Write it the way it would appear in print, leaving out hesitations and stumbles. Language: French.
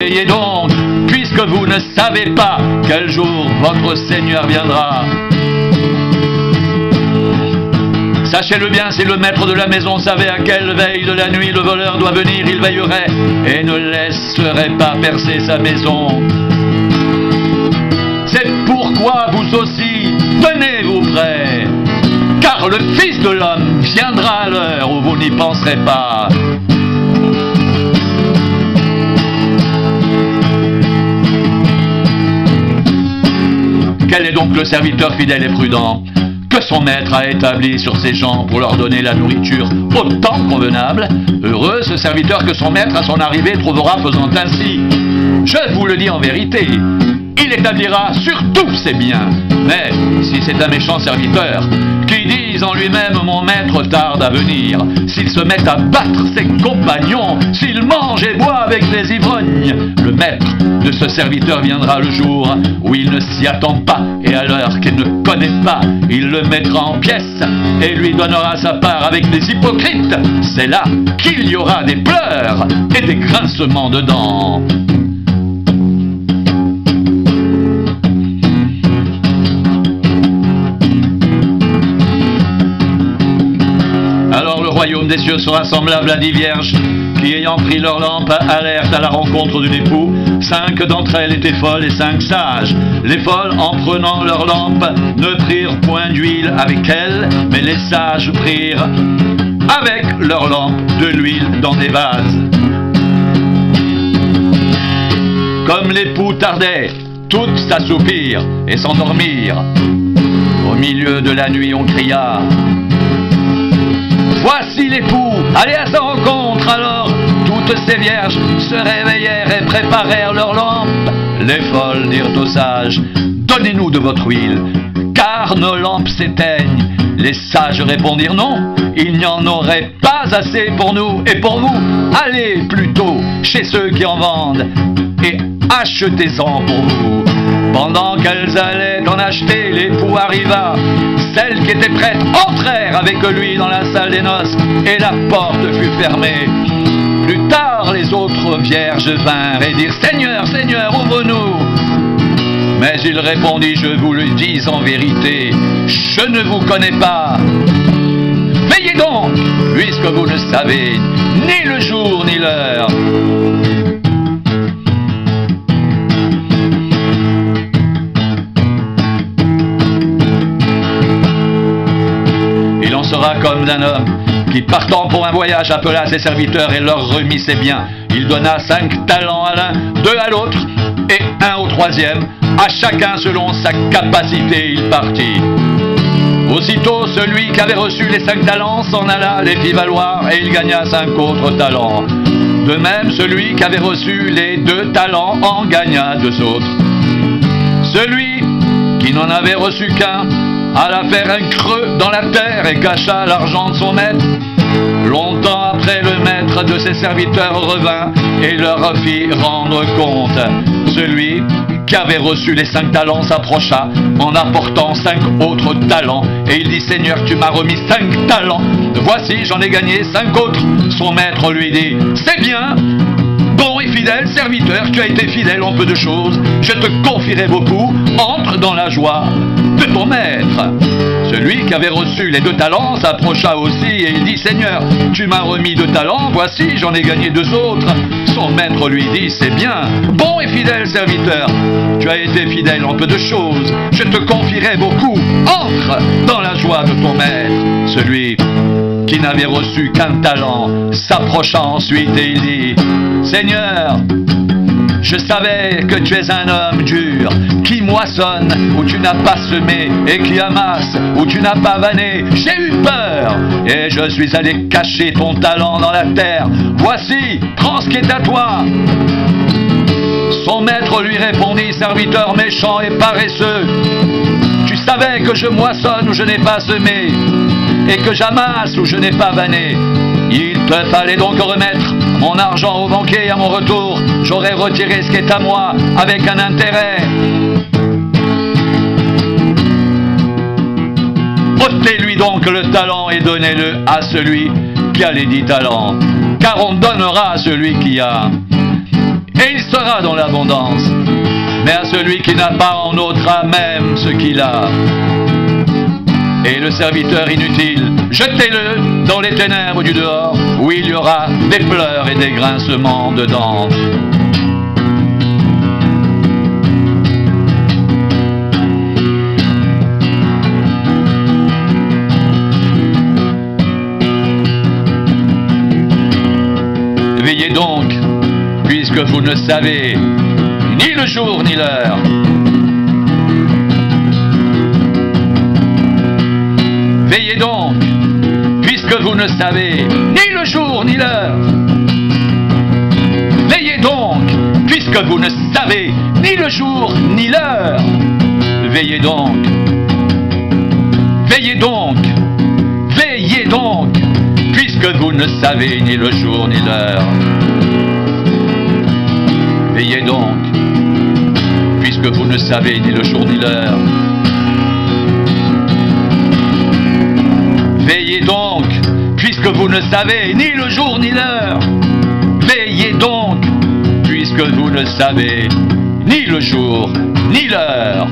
Veillez donc, puisque vous ne savez pas quel jour votre Seigneur viendra. Sachez-le bien, si le maître de la maison savait à quelle veille de la nuit le voleur doit venir, il veillerait et ne laisserait pas percer sa maison. C'est pourquoi vous aussi, tenez-vous prêts, car le Fils de l'homme viendra à l'heure où vous n'y penserez pas. Quel est donc le serviteur fidèle et prudent que son maître a établi sur ses gens pour leur donner la nourriture au temps convenable? Heureux ce serviteur que son maître à son arrivée trouvera faisant ainsi. Je vous le dis en vérité, il établira sur tous ses biens. Mais si c'est un méchant serviteur qui dise en lui-même « Mon maître tarde à venir », s'il se met à battre ses compagnons, s'il mange et boit avec les ivrognes, le maître de ce serviteur viendra le jour où il ne s'y attend pas et à l'heure qu'il ne connaît pas. Il le mettra en pièces et lui donnera sa part avec des hypocrites. C'est là qu'il y aura des pleurs et des grincements de dents. Alors le royaume des cieux sera semblable à 10 vierges qui, ayant pris leur lampe, allèrent à la rencontre d'un époux. 5 d'entre elles étaient folles et 5 sages. Les folles, en prenant leur lampe, ne prirent point d'huile avec elles, mais les sages prirent avec leur lampe de l'huile dans des vases. Comme l'époux tardait, toutes s'assoupirent et s'endormirent. Au milieu de la nuit, on cria: voici l'époux, allez à sa rencontre. Alors toutes ces vierges se réveillèrent et préparèrent leurs lampes. Les folles dirent aux sages: donnez-nous de votre huile, car nos lampes s'éteignent. Les sages répondirent: non, il n'y en aurait pas assez pour nous et pour vous. Allez plutôt chez ceux qui en vendent et achetez-en pour vous. Pendant qu'elles allaient en acheter, l'époux arriva. Celles qui étaient prêtes entrèrent avec lui dans la salle des noces, et la porte fut fermée. Plus tard, les autres vierges vinrent et dirent: Seigneur, Seigneur, ouvre-nous. Mais il répondit: je vous le dis en vérité, je ne vous connais pas. Veillez donc, puisque vous ne savez ni le jour ni l'heure. Sera comme d'un homme qui, partant pour un voyage, appela ses serviteurs et leur remit ses biens. Il donna 5 talents à l'un, 2 à l'autre et 1 au troisième, à chacun selon sa capacité. Il partit. Aussitôt, celui qui avait reçu les 5 talents s'en alla, les fit valoir, et il gagna 5 autres talents. De même, celui qui avait reçu les 2 talents en gagna 2 autres. Celui qui n'en avait reçu qu'un alla faire un creux dans la terre et cacha l'argent de son maître. Longtemps après, le maître de ses serviteurs revint et leur fit rendre compte. Celui qui avait reçu les 5 talents s'approcha en apportant 5 autres talents, et il dit: Seigneur, tu m'as remis 5 talents, voici, j'en ai gagné 5 autres. Son maître lui dit: c'est bien, bon et fidèle serviteur, tu as été fidèle en peu de choses, je te confierai beaucoup, entre dans la joie de ton maître. Celui qui avait reçu les 2 talents s'approcha aussi et il dit: Seigneur, tu m'as remis 2 talents, voici, j'en ai gagné 2 autres. Son maître lui dit: c'est bien, bon et fidèle serviteur, tu as été fidèle en peu de choses, je te confierai beaucoup, entre dans la joie de ton maître. Celui qui n'avait reçu qu'un talent s'approcha ensuite et il dit: Seigneur, je savais que tu es un homme dur, qui moissonne où tu n'as pas semé et qui amasse où tu n'as pas vanné. J'ai eu peur et je suis allé cacher ton talent dans la terre. Voici, prends ce qui est à toi. Son maître lui répondit: serviteur méchant et paresseux, tu savais que je moissonne où je n'ai pas semé et que j'amasse où je n'ai pas vanné. Il te fallait donc remettre mon argent au banquier et à mon retour, j'aurais retiré ce qui est à moi avec un intérêt. Ôtez-lui donc le talent et donnez-le à celui qui a les 10 talents, car on donnera à celui qui a, et il sera dans l'abondance. Mais à celui qui n'a pas, on ôtera même ce qu'il a. Et le serviteur inutile, jetez-le dans les ténèbres du dehors, où il y aura des pleurs et des grincements de dents. Veillez donc, puisque vous ne savez ni le jour ni l'heure. Veillez donc, puisque vous ne savez ni le jour ni l'heure. Veillez donc, puisque vous ne savez ni le jour ni l'heure. Veillez donc, veillez donc, veillez donc, puisque vous ne savez ni le jour ni l'heure. Veillez donc, puisque vous ne savez ni le jour ni l'heure. Veillez donc, puisque vous ne savez ni le jour ni l'heure. Veillez donc, puisque vous ne savez ni le jour ni l'heure.